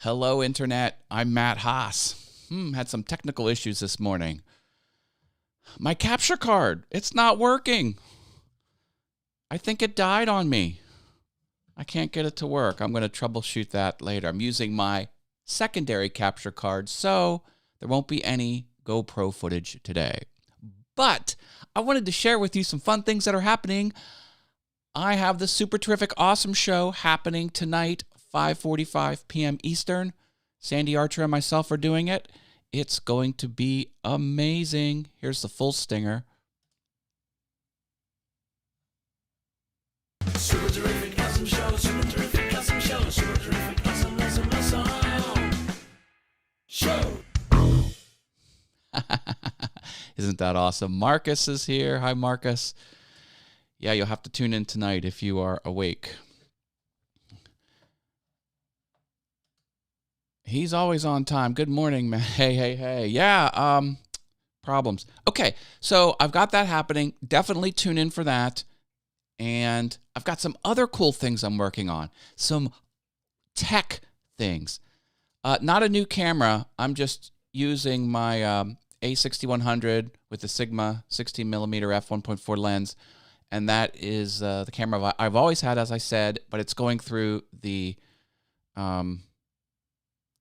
Hello, Internet. I'm Matt Haas. Had some technical issues this morning. My capture card, it's not working. I think it died on me. I can't get it to work. I'm going to troubleshoot that later. I'm using my secondary capture card, so there won't be any GoPro footage today. But I wanted to share with you some fun things that are happening. I have the super terrific, awesome show happening tonight, 5:45 p.m. Eastern. Sandy Archer and myself are doing it. It's going to be amazing. Here's the full stinger. Super terrific, awesome show. Super terrific, awesome show. Super terrific, awesome, awesome, awesome show. Isn't that awesome? Marcus is here. Hi, Marcus. Yeah, you'll have to tune in tonight if you are awake. He's always on time. Good morning, man. Hey. Yeah, problems. Okay, so I've got that happening. Definitely tune in for that. And I've got some other cool things I'm working on. Some tech things. Not a new camera. I'm just using my A6100 with the Sigma 16mm f1.4 lens. And that is the camera I've always had, as I said, but it's going through the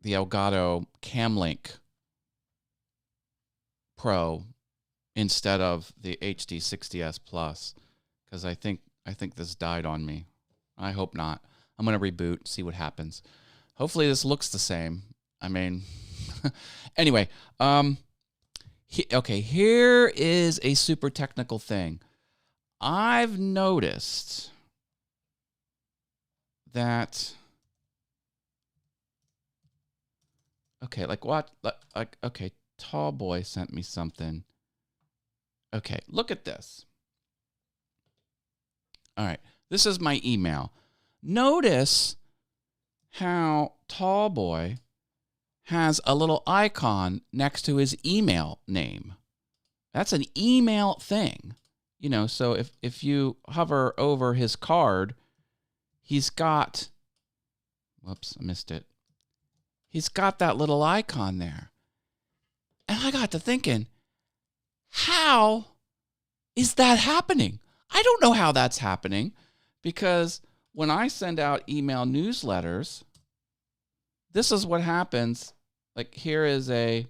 Elgato Camlink Pro instead of the HD 60S Plus, because I think this died on me. I hope not. I'm going to reboot, see what happens. Hopefully this looks the same. I mean, anyway, okay, here is a super technical thing. I've noticed that, okay, okay, Tall Boy sent me something. Okay, look at this. All right, this is my email. Notice how Tall Boy has a little icon next to his email name. That's an email thing. You know, so if you hover over his card, he's got, whoops, I missed it. He's got that little icon there. And I got to thinking, how is that happening? I don't know how that's happening, because when I send out email newsletters, this is what happens. Like, here is a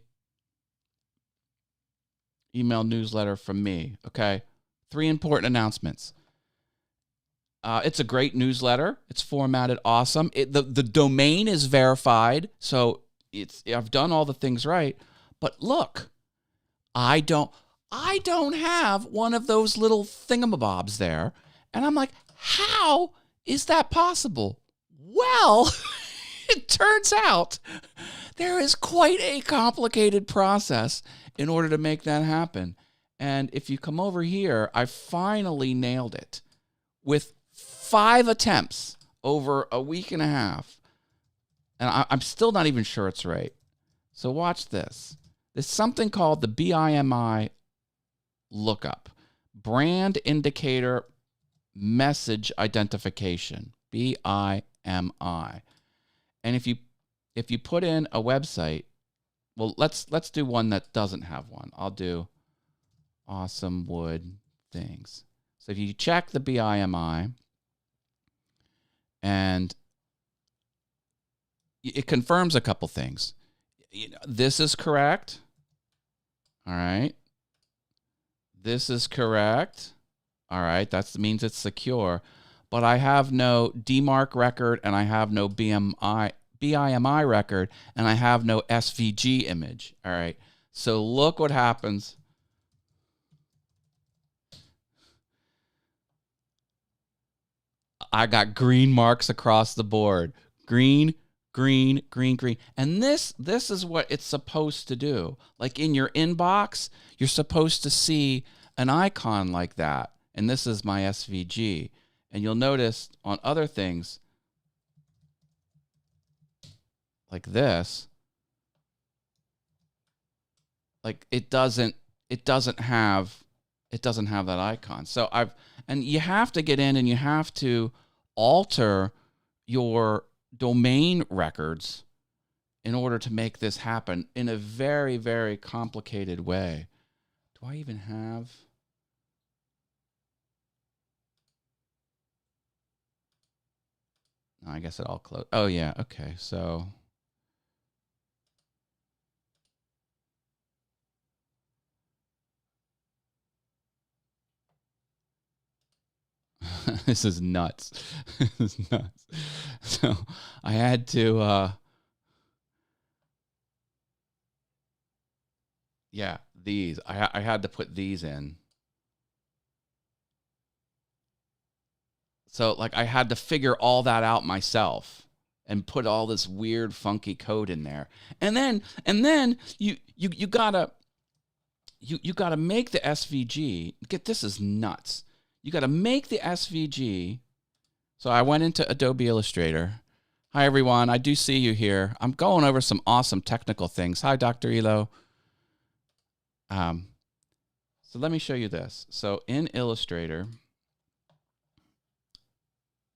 email newsletter from me, okay? 3 important announcements. It's a great newsletter. It's formatted awesome. The domain is verified, so I've done all the things right. But look, I don't have one of those little thingamabobs there. And I'm like, how is that possible? Well, it turns out there is quite a complicated process in order to make that happen. And if you come over here, I finally nailed it with 5 attempts over a week and a half. And I'm still not even sure it's right. So watch this. There's something called the BIMI lookup, Brand Indicator Message Identification, BIMI. And if you put in a website, well, let's do one that doesn't have one. I'll do Awesome Wood Things. So if you check the BIMI, and it confirms a couple things. This is correct. All right. This is correct. All right. That means it's secure. But I have no DMARC record, and I have no BIMI record, and I have no SVG image. All right. So look what happens. I got green marks across the board. Green. And this is what it's supposed to do. Like in your inbox, you're supposed to see an icon like that. And this is my SVG. And you'll notice on other things like this, like it doesn't have that icon. So and you have to get in and you have to alter your domain records in order to make this happen in a very, very complicated way. Do I even have? No, I guess it all closed. Oh, yeah. Okay. So this is nuts. This is nuts. So I had to, yeah, these. I had to put these in. So like I had to figure all that out myself and put all this weird funky code in there. And then you gotta make the SVG. Get this is nuts. You gotta make the SVG. So I went into Adobe Illustrator. Hi everyone, I do see you here. I'm going over some awesome technical things. Hi Dr. Elo. So let me show you this. So in Illustrator,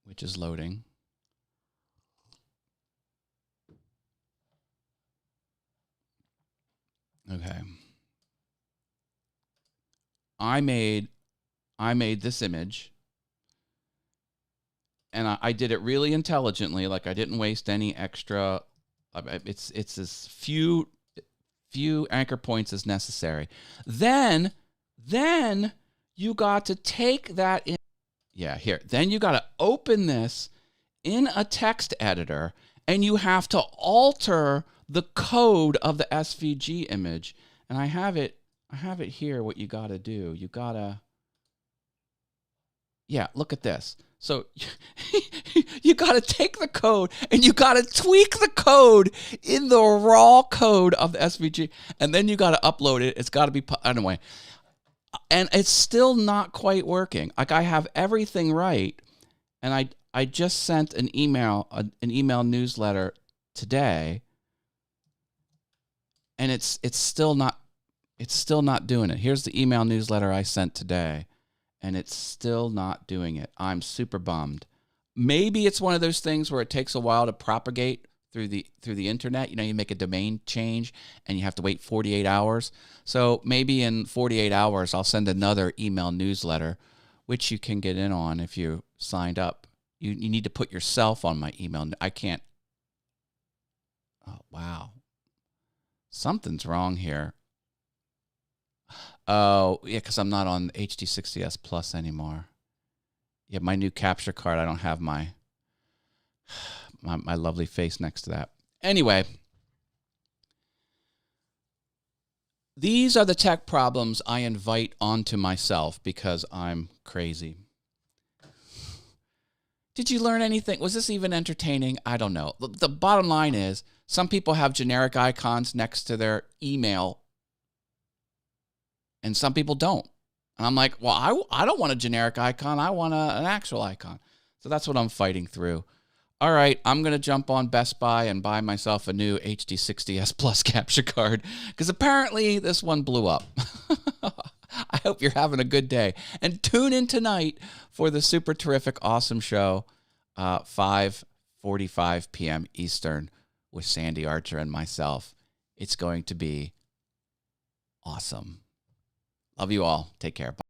which is loading. Okay. I made this image, and I did it really intelligently. Like I didn't waste any extra. It's as few anchor points as necessary. Then you got to take that in. Yeah, here. Then you got to open this in a text editor, and you have to alter the code of the SVG image. And I have it here. What you got to do? You got to. Yeah, look at this. So you got to take the code and you got to tweak the code in the raw code of the SVG, and then you got to upload it. It's got to be anyway. And it's still not quite working. Like I have everything right, and I just sent an email newsletter today, and it's still not doing it. Here's the email newsletter I sent today, and it's still not doing it. I'm super bummed. Maybe it's one of those things where it takes a while to propagate through the internet. You know, you make a domain change and you have to wait 48 hours. So maybe in 48 hours, I'll send another email newsletter, which you can get in on if you signed up. You need to put yourself on my email. I can't. Oh, wow. Something's wrong here. Oh, yeah, because I'm not on HD60S Plus anymore. Yeah, my new capture card, I don't have my lovely face next to that. Anyway, these are the tech problems I invite onto myself because I'm crazy. Did you learn anything? Was this even entertaining? I don't know. The bottom line is some people have generic icons next to their email, and some people don't. And I'm like, well, I don't want a generic icon. I want an actual icon. So that's what I'm fighting through. All right, I'm going to jump on Best Buy and buy myself a new HD60S Plus capture card because apparently this one blew up. I hope you're having a good day. And tune in tonight for the super terrific, awesome show, 5:45 p.m. Eastern with Sandy Archer and myself. It's going to be awesome. Love you all. Take care. Bye.